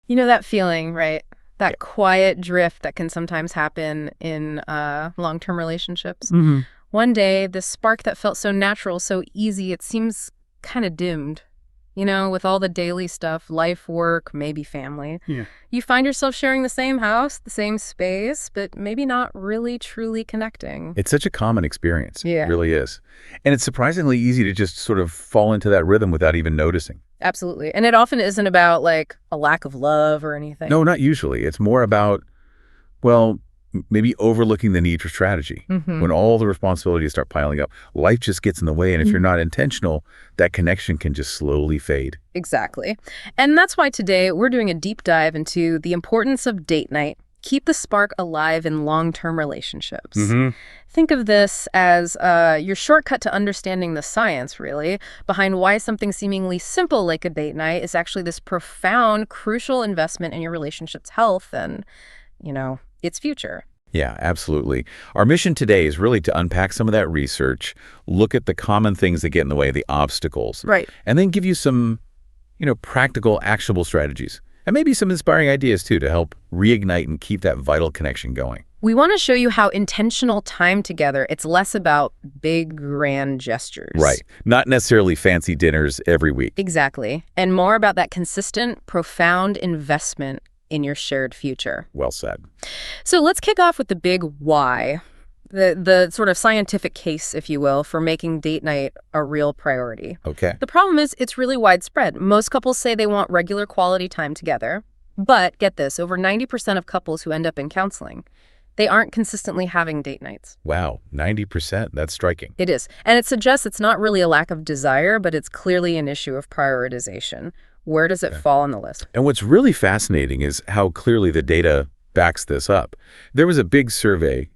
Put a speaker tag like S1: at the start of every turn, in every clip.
S1: You know that feeling, right?
S2: Yeah.
S1: That quiet drift that can sometimes happen in long-term relationships.
S2: Hmm.
S1: One day, this spark that felt so natural, so easy, it seems kind of dimmed. With all the daily stuff, life, work, maybe family.
S2: Yeah.
S1: You find yourself sharing the same house, the same space, but maybe not really truly connecting.
S2: It's such a common experience. It
S1: Yeah,
S2: really is. And it's surprisingly easy to just sort of fall into that rhythm without even noticing.
S1: absolutely. And it often isn't about like a lack of love or anything.
S2: No, not usually. It's more about, well, maybe overlooking the need for strategy.
S1: Mm-hmm.
S2: When all the responsibilities start piling up, life just gets in the way. And if you're not intentional, that connection can just slowly fade.
S1: Exactly. And that's why today we're doing a deep dive into the importance of date night. Keep the spark alive in long-term relationships.
S2: Hmm.
S1: Think of this as your shortcut to understanding the science, really, behind why something seemingly simple like a date night is actually this profound, crucial investment in your relationship's health and, its future.
S2: Yeah, absolutely. Our mission today is really to unpack some of that research, look at the common things that get in the way, the obstacles,
S1: Right.
S2: and then give you some, practical, actionable strategies. And maybe some inspiring ideas, too, to help reignite and keep that vital connection going.
S1: We want to show you how intentional time together, it's less about big, grand gestures.
S2: Right. Not necessarily fancy dinners every week.
S1: Exactly. And more about that consistent, profound investment in your shared future.
S2: Well said.
S1: So let's kick off with the big why, the sort of scientific case, if you will, for making date night a real priority.
S2: Okay.
S1: The problem is it's really widespread. Most couples say they want regular quality time together. But get this, over 90% of couples who end up in counseling, they aren't consistently having date nights.
S2: Wow, 90%. That's striking.
S1: It is. And it suggests it's not really a lack of desire, but it's clearly an issue of prioritization. Where does it fall on the list?
S2: And what's really fascinating is how clearly the data backs this up. There was a big survey,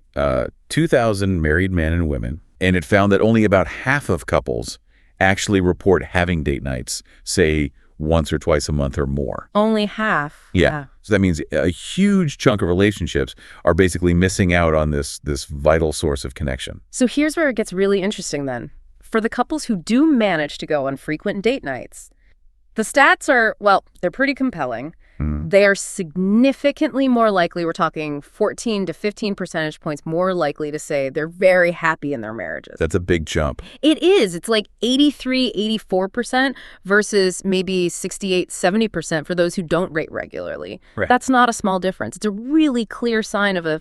S2: 2,000 married men and women, and it found that only about half of couples actually report having date nights, say once or twice a month or more.
S1: Only half.
S2: Yeah. So that means a huge chunk of relationships are basically missing out on this vital source of connection.
S1: So here's where it gets really interesting then. For the couples who do manage to go on frequent date nights, the stats are, well, they're pretty compelling. They are significantly more likely, we're talking 14 to 15 percentage points more likely to say they're very happy in their marriages.
S2: That's a big jump.
S1: It is. It's like 83, 84% versus maybe 68, 70% for those who don't rate regularly.
S2: Right.
S1: That's not a small difference. It's a really clear sign of a,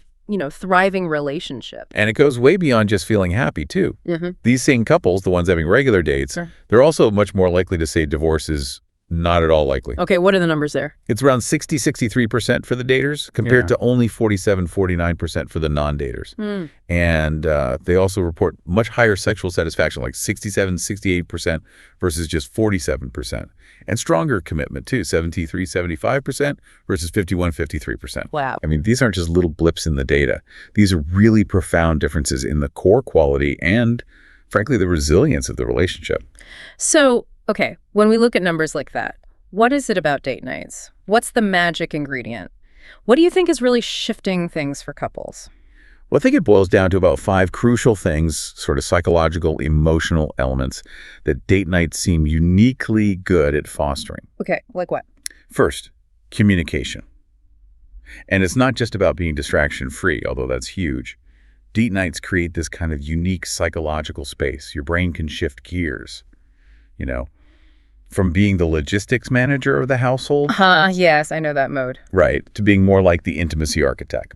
S1: thriving relationship.
S2: And it goes way beyond just feeling happy, too.
S1: Mm-hmm.
S2: These same couples, the ones having regular dates,
S1: Sure.
S2: they're also much more likely to say divorce is not at all likely.
S1: Okay, what are the numbers there?
S2: It's around 60, 63% for the daters compared to only 47, 49% for the non-daters. And they also report much higher sexual satisfaction, like 67, 68% versus just 47%. And stronger commitment, too, 73, 75% versus 51, 53%.
S1: Wow.
S2: I mean, these aren't just little blips in the data. These are really profound differences in the core quality and, frankly, the resilience of the relationship.
S1: So, okay, when we look at numbers like that, what is it about date nights? What's the magic ingredient? What do you think is really shifting things for couples?
S2: Well, I think it boils down to about 5 crucial things, sort of psychological, emotional elements that date nights seem uniquely good at fostering.
S1: Okay, like what?
S2: First, communication. And it's not just about being distraction-free, although that's huge. Date nights create this kind of unique psychological space. Your brain can shift gears, from being the logistics manager of the household,
S1: Yes, I know that mode.
S2: right, to being more like the intimacy architect.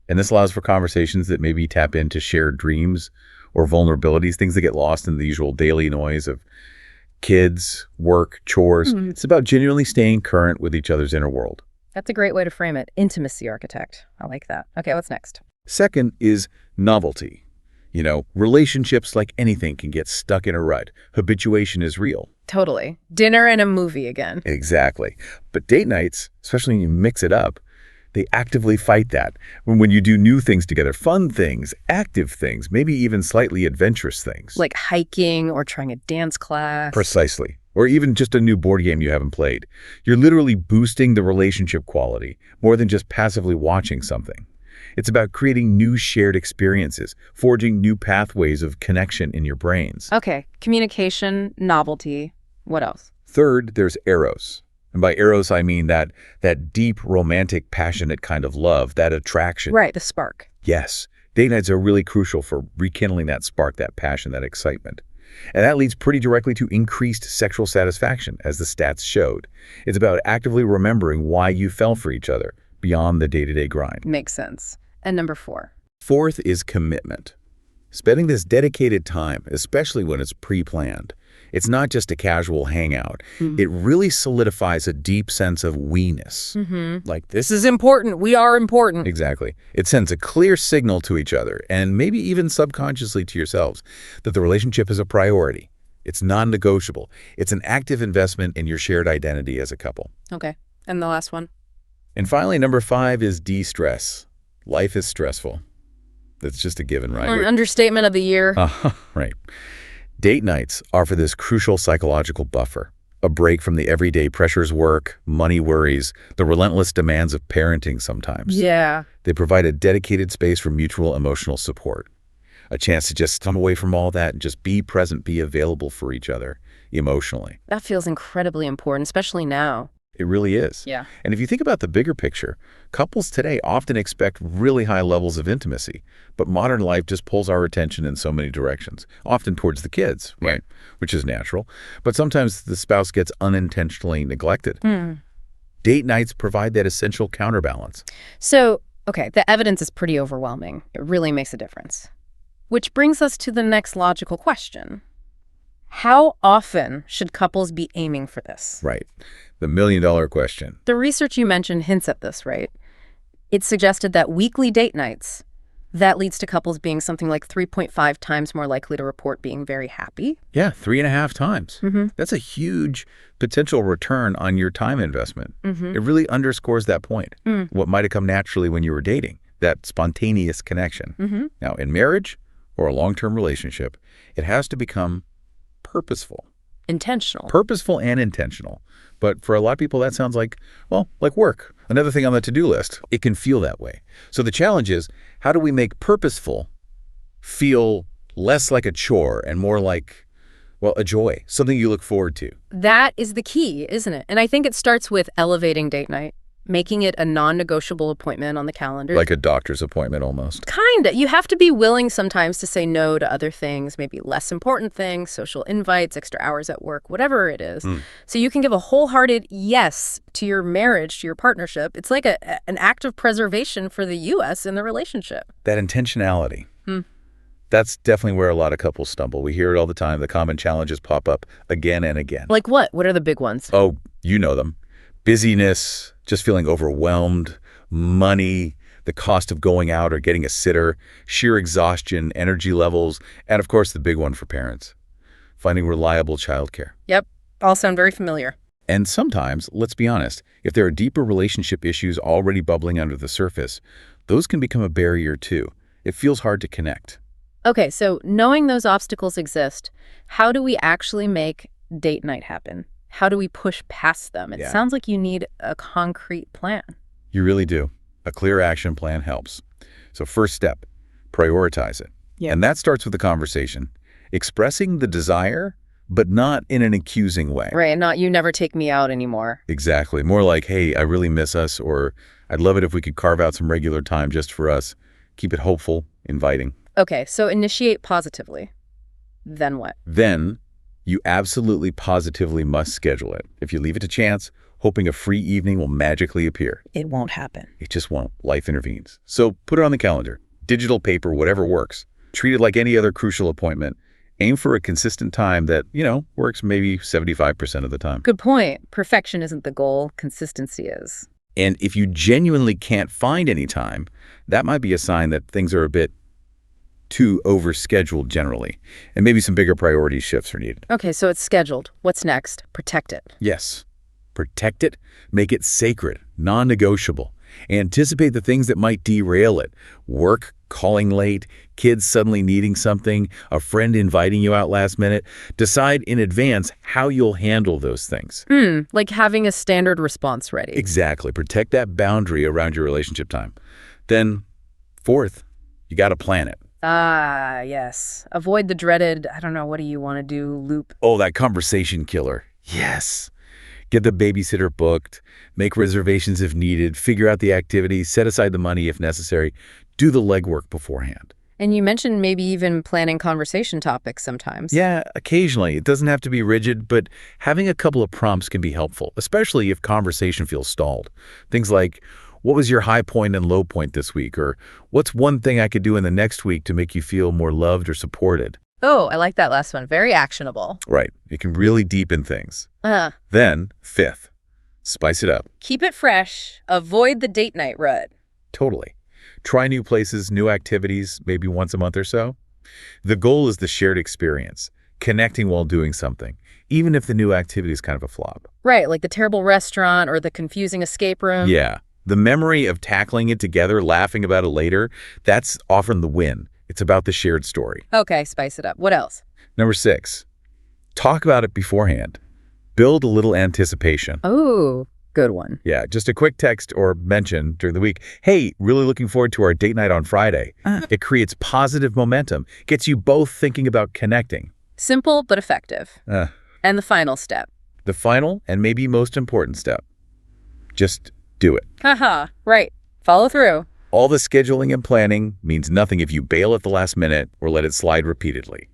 S2: And this allows for conversations that maybe tap into shared dreams or vulnerabilities, things that get lost in the usual daily noise of kids, work, chores. It's about genuinely staying current with each other's inner world.
S1: That's a great way to frame it. Intimacy architect. I like that. Okay, what's next?
S2: Second is novelty. Relationships, like anything, can get stuck in a rut. Habituation is real.
S1: Totally. Dinner and a movie again.
S2: Exactly. But date nights, especially when you mix it up, they actively fight that. When you do new things together, fun things, active things, maybe even slightly adventurous things.
S1: Like hiking or trying a dance class.
S2: Precisely. Or even just a new board game you haven't played. You're literally boosting the relationship quality more than just passively watching something. It's about creating new shared experiences, forging new pathways of connection in your brains.
S1: Okay, communication, novelty. What else?
S2: Third, there's eros, And by eros, I mean that deep, romantic, passionate kind of love, that attraction.
S1: Right, the spark.
S2: Yes. Date nights are really crucial for rekindling that spark, that passion, that excitement. And that leads pretty directly to increased sexual satisfaction, as the stats showed. It's about actively remembering why you fell for each other beyond the day-to-day grind.
S1: Makes sense. And number 4.
S2: Fourth is commitment. Spending this dedicated time, especially when it's pre-planned. It's not just a casual hangout. It really solidifies a deep sense of we-ness.
S1: Like, this is important. We are important.
S2: Exactly. It sends a clear signal to each other, and maybe even subconsciously to yourselves, that the relationship is a priority. It's non-negotiable. It's an active investment in your shared identity as a couple.
S1: Okay. And the last one?
S2: And finally, number 5 is de-stress. Life is stressful. That's just a given, right?
S1: An understatement of the year.
S2: Right. Date nights offer this crucial psychological buffer, a break from the everyday pressures, work, money worries, the relentless demands of parenting sometimes.
S1: Yeah.
S2: They provide a dedicated space for mutual emotional support, a chance to just come away from all that and just be present, be available for each other emotionally.
S1: That feels incredibly important, especially now.
S2: It really is.
S1: Yeah.
S2: And if you think about the bigger picture, couples today often expect really high levels of intimacy, but modern life just pulls our attention in so many directions, often towards the kids, right? Which is natural. But sometimes the spouse gets unintentionally neglected. Date nights provide that essential counterbalance.
S1: So, okay, the evidence is pretty overwhelming. It really makes a difference. Which brings us to the next logical question. How often should couples be aiming for this?
S2: Right. The million-dollar question.
S1: The research you mentioned hints at this, right? It suggested that weekly date nights, that leads to couples being something like 3.5 times more likely to report being very happy.
S2: Yeah, 3.5 times. That's a huge potential return on your time investment. It really underscores that point. What might have come naturally when you were dating, that spontaneous connection. Now, in marriage or a long-term relationship, it has to become purposeful.
S1: Intentional.
S2: Purposeful and intentional. But for a lot of people, that sounds like, well, like work. Another thing on the to-do list. It can feel that way. So the challenge is, how do we make purposeful feel less like a chore and more like, well, a joy, something you look forward to?
S1: That is the key, isn't it? And I think it starts with elevating date night, making it a non-negotiable appointment on the calendar.
S2: Like a doctor's appointment almost.
S1: Kinda. You have to be willing sometimes to say no to other things, maybe less important things, social invites, extra hours at work, whatever it is. So you can give a wholehearted yes to your marriage, to your partnership. It's like an act of preservation for the U.S. in the relationship.
S2: That intentionality. That's definitely where a lot of couples stumble. We hear it all the time. The common challenges pop up again and again.
S1: Like what? What are the big ones?
S2: Oh, you know them. Busyness, just feeling overwhelmed, money, the cost of going out or getting a sitter, sheer exhaustion, energy levels, and of course the big one for parents, finding reliable childcare.
S1: Yep, all sound very familiar.
S2: And sometimes, let's be honest, if there are deeper relationship issues already bubbling under the surface, those can become a barrier too. It feels hard to connect.
S1: Okay, so knowing those obstacles exist, how do we actually make date night happen? How do we push past them? It sounds like you need a concrete plan.
S2: You really do. A clear action plan helps. So first step, prioritize it. And that starts with the conversation. Expressing the desire, but not in an accusing way.
S1: Right, not you never take me out anymore.
S2: Exactly. More like, hey, I really miss us, or I'd love it if we could carve out some regular time just for us. Keep it hopeful, inviting.
S1: Okay, so initiate positively. Then what?
S2: Then you absolutely positively must schedule it. If you leave it to chance, hoping a free evening will magically appear.
S1: It won't happen.
S2: It just won't. Life intervenes. So put it on the calendar. Digital, paper, whatever works. Treat it like any other crucial appointment. Aim for a consistent time that, works maybe 75% of the time.
S1: Good point. Perfection isn't the goal. Consistency is.
S2: And if you genuinely can't find any time, that might be a sign that things are a bit too overscheduled generally, and maybe some bigger priority shifts are needed.
S1: Okay, so it's scheduled. What's next? Protect it.
S2: Yes. Protect it. Make it sacred, non-negotiable. Anticipate the things that might derail it. Work, calling late, kids suddenly needing something, a friend inviting you out last minute. Decide in advance how you'll handle those things.
S1: Like having a standard response ready.
S2: Exactly. Protect that boundary around your relationship time. Then, fourth, you got to plan it.
S1: Ah, yes. Avoid the dreaded, I don't know, what do you want to do loop.
S2: Oh, that conversation killer. Yes. Get the babysitter booked, make reservations if needed, figure out the activities, set aside the money if necessary. Do the legwork beforehand.
S1: And you mentioned maybe even planning conversation topics sometimes.
S2: Yeah, occasionally. It doesn't have to be rigid, but having a couple of prompts can be helpful, especially if conversation feels stalled. Things like, what was your high point and low point this week? Or what's one thing I could do in the next week to make you feel more loved or supported?
S1: Oh, I like that last one. Very actionable.
S2: Right. It can really deepen things. Then, fifth, spice it up.
S1: Keep it fresh. Avoid the date night rut.
S2: Totally. Try new places, new activities, maybe once a month or so. The goal is the shared experience, connecting while doing something, even if the new activity is kind of a flop.
S1: Right, like the terrible restaurant or the confusing escape room.
S2: Yeah. The memory of tackling it together, laughing about it later, that's often the win. It's about the shared story.
S1: Okay, spice it up. What else?
S2: Number 6, talk about it beforehand. Build a little anticipation.
S1: Oh, good one.
S2: Yeah, just a quick text or mention during the week. Hey, really looking forward to our date night on Friday. It creates positive momentum, gets you both thinking about connecting.
S1: Simple but effective. And the final step.
S2: The final and maybe most important step. Just do it.
S1: Haha, right. Follow through.
S2: All the scheduling and planning means nothing if you bail at the last minute or let it slide repeatedly.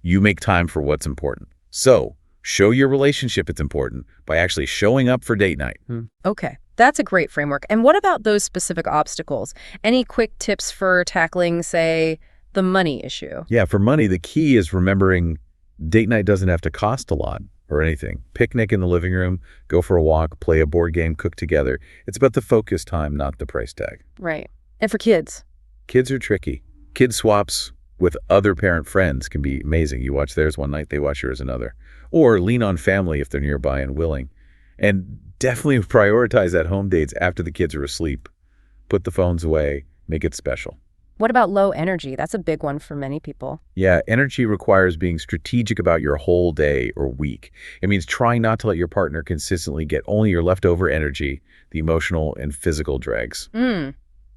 S2: You make time for what's important. So, show your relationship it's important by actually showing up for date night.
S1: Okay, that's a great framework. And what about those specific obstacles? Any quick tips for tackling, say, the money issue?
S2: Yeah, for money, the key is remembering date night doesn't have to cost a lot or anything. Picnic in the living room, go for a walk, play a board game, cook together. It's about the focus time, not the price tag.
S1: Right. And for kids?
S2: Kids are tricky. Kid swaps with other parent friends can be amazing. You watch theirs one night, they watch yours another. Or lean on family if they're nearby and willing. And definitely prioritize at-home dates after the kids are asleep. Put the phones away. Make it special.
S1: What about low energy? That's a big one for many people.
S2: Yeah, energy requires being strategic about your whole day or week. It means trying not to let your partner consistently get only your leftover energy, the emotional and physical dregs.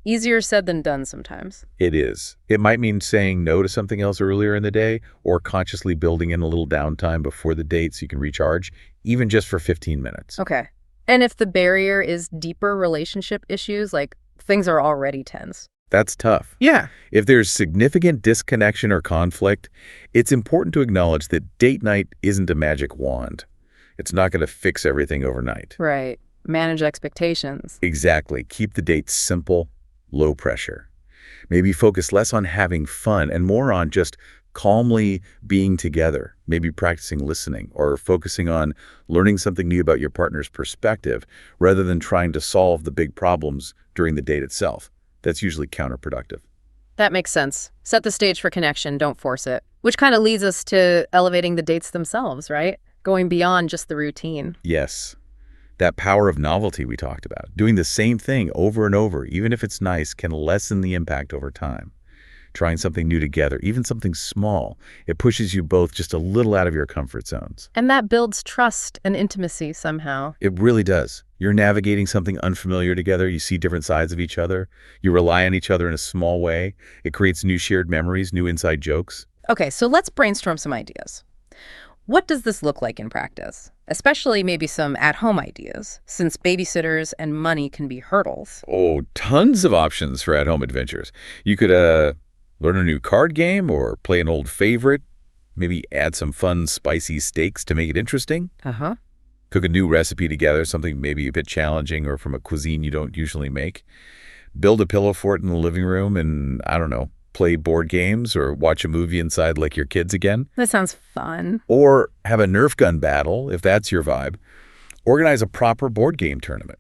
S1: Easier said than done sometimes.
S2: It is. It might mean saying no to something else earlier in the day or consciously building in a little downtime before the date so you can recharge, even just for 15 minutes.
S1: Okay. And if the barrier is deeper relationship issues, like things are already tense?
S2: That's tough.
S1: Yeah.
S2: If there's significant disconnection or conflict, it's important to acknowledge that date night isn't a magic wand. It's not going to fix everything overnight.
S1: Right. Manage expectations.
S2: Exactly. Keep the date simple, low pressure. Maybe focus less on having fun and more on just calmly being together, maybe practicing listening or focusing on learning something new about your partner's perspective rather than trying to solve the big problems during the date itself. That's usually counterproductive.
S1: That makes sense. Set the stage for connection, don't force it. Which kind of leads us to elevating the dates themselves, right? Going beyond just the routine.
S2: Yes. That power of novelty we talked about. Doing the same thing over and over, even if it's nice, can lessen the impact over time. Trying something new together, even something small, it pushes you both just a little out of your comfort zones.
S1: And that builds trust and intimacy somehow.
S2: It really does. You're navigating something unfamiliar together. You see different sides of each other. You rely on each other in a small way. It creates new shared memories, new inside jokes.
S1: Okay, so let's brainstorm some ideas. What does this look like in practice? Especially maybe some at-home ideas, since babysitters and money can be hurdles.
S2: Oh, tons of options for at-home adventures. You could learn a new card game or play an old favorite. Maybe add some fun, spicy steaks to make it interesting. Cook a new recipe together, something maybe a bit challenging or from a cuisine you don't usually make. Build a pillow fort in the living room and, I don't know, play board games or watch a movie inside like your kids again.
S1: That sounds fun.
S2: Or have a Nerf gun battle, if that's your vibe. Organize a proper board game tournament.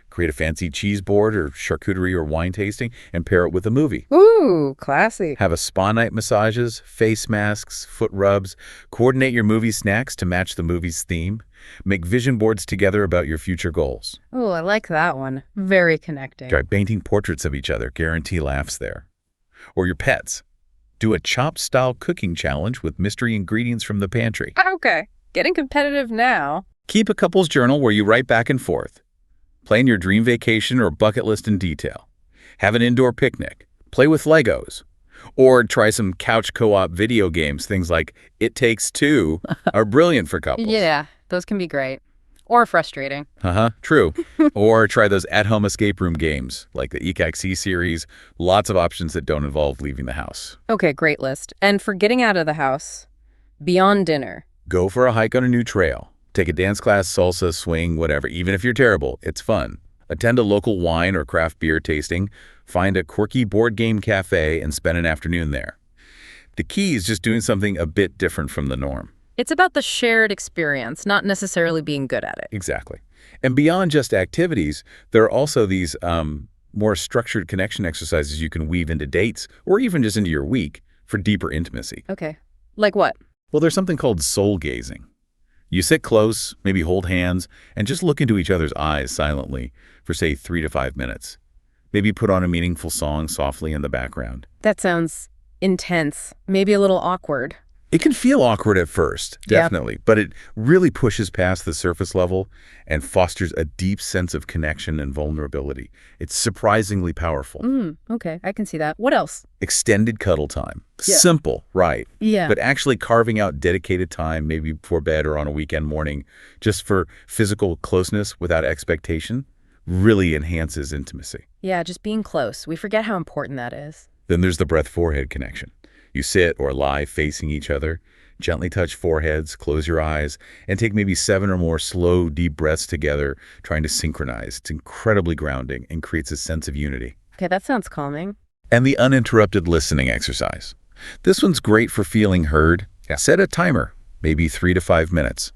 S2: Create a fancy cheese board or charcuterie or wine tasting and pair it with a movie.
S1: Ooh, classy.
S2: Have a spa night massages, face masks, foot rubs. Coordinate your movie snacks to match the movie's theme. Make vision boards together about your future goals.
S1: Oh, I like that one. Very connecting.
S2: Try painting portraits of each other. Guarantee laughs there. Or your pets. Do a Chopped-style cooking challenge with mystery ingredients from the pantry.
S1: Okay, getting competitive now.
S2: Keep a couple's journal where you write back and forth. Plan your dream vacation or bucket list in detail. Have an indoor picnic. Play with Legos. Or try some couch co-op video games. Things like It Takes Two are brilliant for couples.
S1: Yeah, those can be great. Or frustrating.
S2: True. Or try those at-home escape room games, like the ECAC series. Lots of options that don't involve leaving the house.
S1: Okay, great list. And for getting out of the house, beyond dinner.
S2: Go for a hike on a new trail. Take a dance class, salsa, swing, whatever. Even if you're terrible, it's fun. Attend a local wine or craft beer tasting. Find a quirky board game cafe and spend an afternoon there. The key is just doing something a bit different from the norm.
S1: It's about the shared experience, not necessarily being good at it.
S2: Exactly. And beyond just activities, there are also these more structured connection exercises you can weave into dates or even just into your week for deeper intimacy.
S1: Okay. Like what?
S2: Well, there's something called soul gazing. You sit close, maybe hold hands, and just look into each other's eyes silently for, say, 3 to 5 minutes. Maybe put on a meaningful song softly in the background.
S1: That sounds intense, maybe a little awkward.
S2: It can feel awkward at first, definitely,
S1: Yep.
S2: but it really pushes past the surface level and fosters a deep sense of connection and vulnerability. It's surprisingly powerful.
S1: Okay, I can see that. What else?
S2: Extended cuddle time.
S1: Yeah.
S2: Simple, right?
S1: Yeah.
S2: But actually carving out dedicated time, maybe before bed or on a weekend morning, just for physical closeness without expectation, really enhances intimacy.
S1: Yeah, just being close. We forget how important that is.
S2: Then there's the breath-forehead connection. You sit or lie facing each other, gently touch foreheads, close your eyes, and take maybe 7 or more slow, deep breaths together, trying to synchronize. It's incredibly grounding and creates a sense of unity.
S1: Okay, that sounds calming.
S2: And the uninterrupted listening exercise. This one's great for feeling heard. Set a timer, maybe 3 to 5 minutes.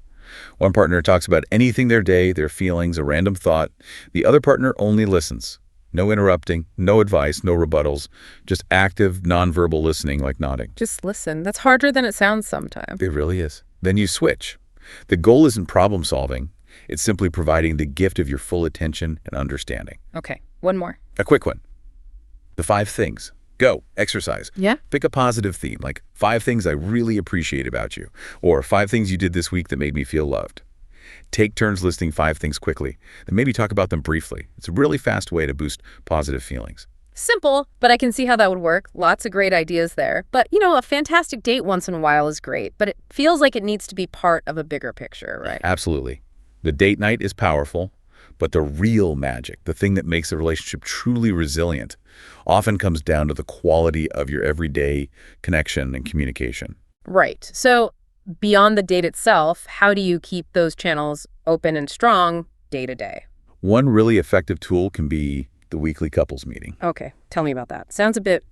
S2: One partner talks about anything their day, their feelings, a random thought. The other partner only listens. No interrupting, no advice, no rebuttals, just active, nonverbal listening like nodding.
S1: Just listen. That's harder than it sounds sometimes.
S2: It really is. Then you switch. The goal isn't problem solving. It's simply providing the gift of your full attention and understanding.
S1: Okay, one more.
S2: A quick one. The 5 things. Go. Exercise.
S1: Yeah?
S2: Pick a positive theme, like 5 things I really appreciate about you, or 5 things you did this week that made me feel loved. Take turns listing 5 things quickly, then maybe talk about them briefly. It's a really fast way to boost positive feelings.
S1: Simple, but I can see how that would work. Lots of great ideas there. But, a fantastic date once in a while is great, but it feels like it needs to be part of a bigger picture, right?
S2: Absolutely. The date night is powerful, but the real magic, the thing that makes a relationship truly resilient, often comes down to the quality of your everyday connection and communication.
S1: Right. So beyond the date itself, how do you keep those channels open and strong day to day?
S2: One really effective tool can be the weekly couples meeting.
S1: Okay, tell me about that. Sounds a bit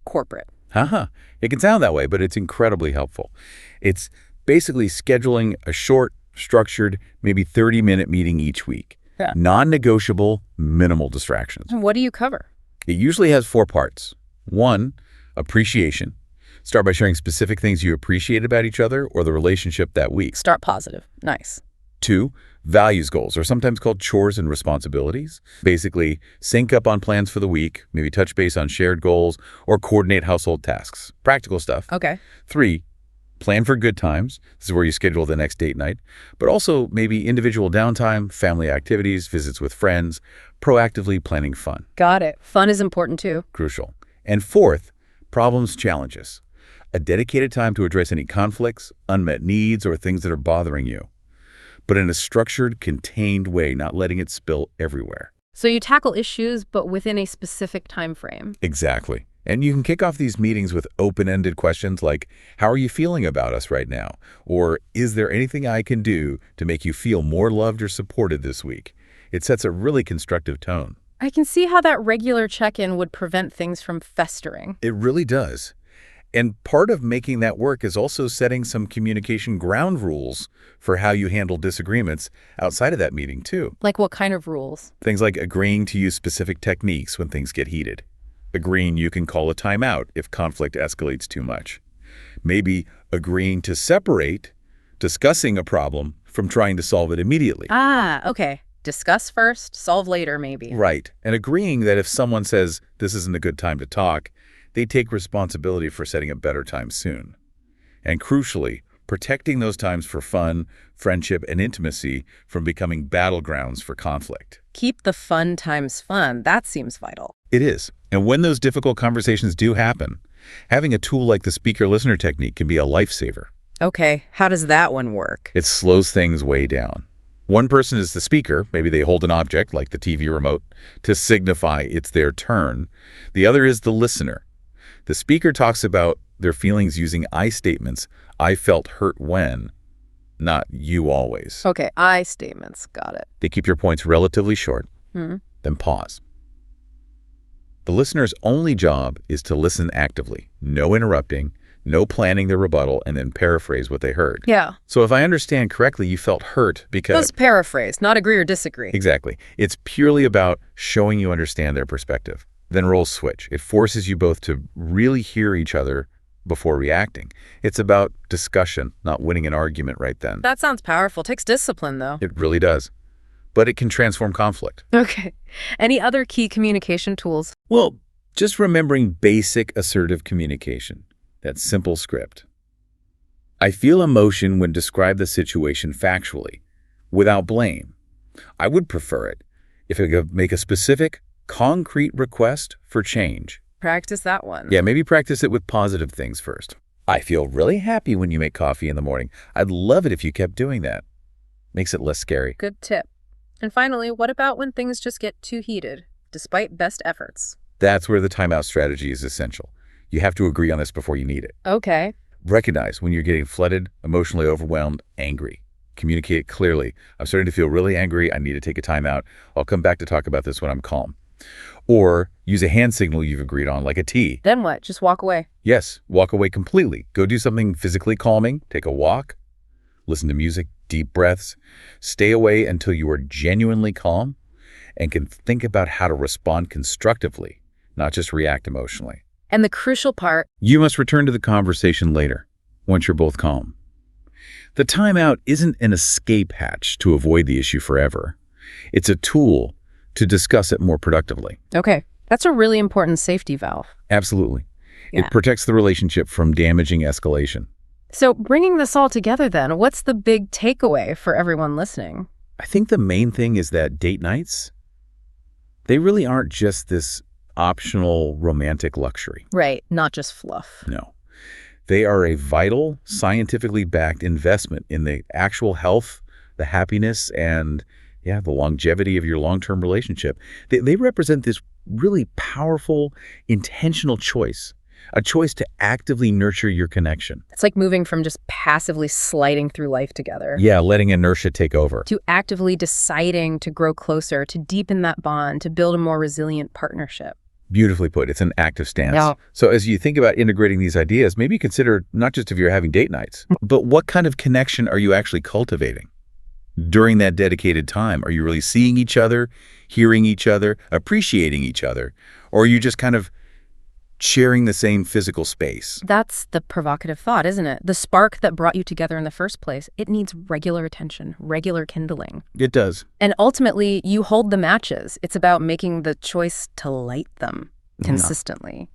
S1: corporate.
S2: It can sound that way, but it's incredibly helpful. It's basically scheduling a short, structured, maybe 30-minute meeting each week.
S1: Yeah.
S2: Non-negotiable, minimal distractions.
S1: What do you cover?
S2: It usually has 4 parts. 1, appreciation. Start by sharing specific things you appreciate about each other or the relationship that week.
S1: Start positive. Nice.
S2: 2, values goals, or sometimes called chores and responsibilities. Basically, sync up on plans for the week, maybe touch base on shared goals, or coordinate household tasks. Practical stuff.
S1: Okay.
S2: 3, plan for good times. This is where you schedule the next date night, but also maybe individual downtime, family activities, visits with friends, proactively planning fun.
S1: Got it. Fun is important too.
S2: Crucial. And 4th, problems, challenges. A dedicated time to address any conflicts, unmet needs, or things that are bothering you, but in a structured, contained way, not letting it spill everywhere.
S1: So you tackle issues, but within a specific time frame.
S2: Exactly. And you can kick off these meetings with open-ended questions like, how are you feeling about us right now? Or, is there anything I can do to make you feel more loved or supported this week? It sets a really constructive tone.
S1: I can see how that regular check-in would prevent things from festering.
S2: It really does. And part of making that work is also setting some communication ground rules for how you handle disagreements outside of that meeting, too.
S1: Like what kind of rules?
S2: Things like agreeing to use specific techniques when things get heated. Agreeing you can call a timeout if conflict escalates too much. Maybe agreeing to separate discussing a problem from trying to solve it immediately.
S1: Okay. Discuss first, solve later, maybe.
S2: Right. And agreeing that if someone says this isn't a good time to talk, they take responsibility for setting a better time soon. And crucially, protecting those times for fun, friendship, and intimacy from becoming battlegrounds for conflict.
S1: Keep the fun times fun. That seems vital.
S2: It is. And when those difficult conversations do happen, having a tool like the speaker-listener technique can be a lifesaver.
S1: Okay, how does that one work?
S2: It slows things way down. One person is the speaker, maybe they hold an object like the TV remote to signify it's their turn. The other is the listener. The speaker talks about their feelings using I statements. I felt hurt when, not you always.
S1: Okay, I statements. Got it.
S2: They keep your points relatively short, then pause. The listener's only job is to listen actively, no interrupting, no planning their rebuttal, and then paraphrase what they heard.
S1: Yeah.
S2: So if I understand correctly, you felt hurt because...
S1: Those paraphrase, not agree or disagree.
S2: Exactly. It's purely about showing you understand their perspective. Then roles switch. It forces you both to really hear each other before reacting. It's about discussion, not winning an argument right then.
S1: That sounds powerful. Takes discipline, though.
S2: It really does. But it can transform conflict.
S1: Okay. Any other key communication tools?
S2: Well, just remembering basic assertive communication. That simple script. I feel emotion when describe the situation factually, without blame. I would prefer it if I could make a specific, concrete request for change.
S1: Practice that one.
S2: Yeah, maybe practice it with positive things first. I feel really happy when you make coffee in the morning. I'd love it if you kept doing that. Makes it less scary.
S1: Good tip. And finally, what about when things just get too heated, despite best efforts?
S2: That's where the timeout strategy is essential. You have to agree on this before you need it.
S1: Okay.
S2: Recognize when you're getting flooded, emotionally overwhelmed, angry. Communicate it clearly. I'm starting to feel really angry. I need to take a timeout. I'll come back to talk about this when I'm calm. Or use a hand signal you've agreed on, like a T.
S1: Then what? Just walk away?
S2: Yes, walk away completely. Go do something physically calming. Take a walk. Listen to music, deep breaths. Stay away until you are genuinely calm and can think about how to respond constructively, not just react emotionally.
S1: And the crucial part,
S2: you must return to the conversation later, once you're both calm. The timeout isn't an escape hatch to avoid the issue forever. It's a tool to discuss it more productively.
S1: okay, that's a really important safety valve.
S2: Absolutely.
S1: Yeah.
S2: It protects the relationship from damaging escalation.
S1: So bringing this all together then, what's the big takeaway for everyone listening?
S2: I think the main thing is that date nights, they really aren't just this optional romantic luxury.
S1: Right, not just fluff.
S2: No. They are a vital, scientifically backed investment in the actual health, the happiness, and the longevity of your long-term relationship. They represent this really powerful, intentional choice, a choice to actively nurture your connection.
S1: It's like moving from just passively sliding through life together.
S2: Yeah, letting inertia take over.
S1: To actively deciding to grow closer, to deepen that bond, to build a more resilient partnership.
S2: Beautifully put. It's an active stance.
S1: Yeah.
S2: So as you think about integrating these ideas, maybe consider not just if you're having date nights, but what kind of connection are you actually cultivating? During that dedicated time, are you really seeing each other, hearing each other, appreciating each other? Or are you just kind of sharing the same physical space?
S1: That's the provocative thought, isn't it? The spark that brought you together in the first place, it needs regular attention, regular kindling.
S2: It does.
S1: And ultimately, you hold the matches. It's about making the choice to light them consistently.